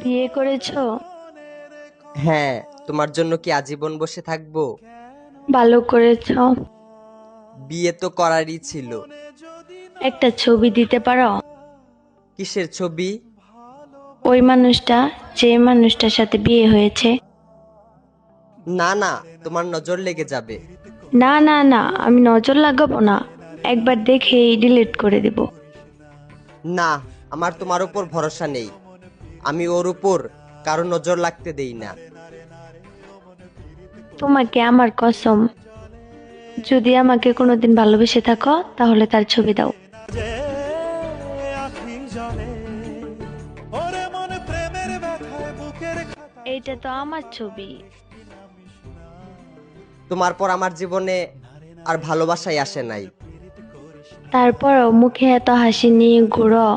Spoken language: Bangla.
বিয়ে করেছো? হ্যাঁ। তোমার জন্য কি আজীবন বসে থাকবো? ভালো করেছো। বিয়ে তো করারই ছিল। একটা ছবি দিতে পারো? কিসের ছবি? ওই মানুষটা, যে মানুষটার সাথে বিয়ে হয়েছে। না না, তোমার নজর লেগে যাবে। না না না, আমি নজর লাগাবো না, একবার দেখেই ডিলিট করে দেব। না, আমার তোমার উপর ভরসা নেই। আমি ওর উপর কারো নজর লাগতে দেই না। তোমাকে আমার কসম, যদি আমাকে কোনোদিন ভালোবেসে থাকো তাহলে তার ছবি দাও। এইটা তো আমার ছবি। তোমার পর আমার জীবনে আর ভালোবাসাই আসে নাই। তারপরও মুখে এত হাসি নিয়ে ঘুরো।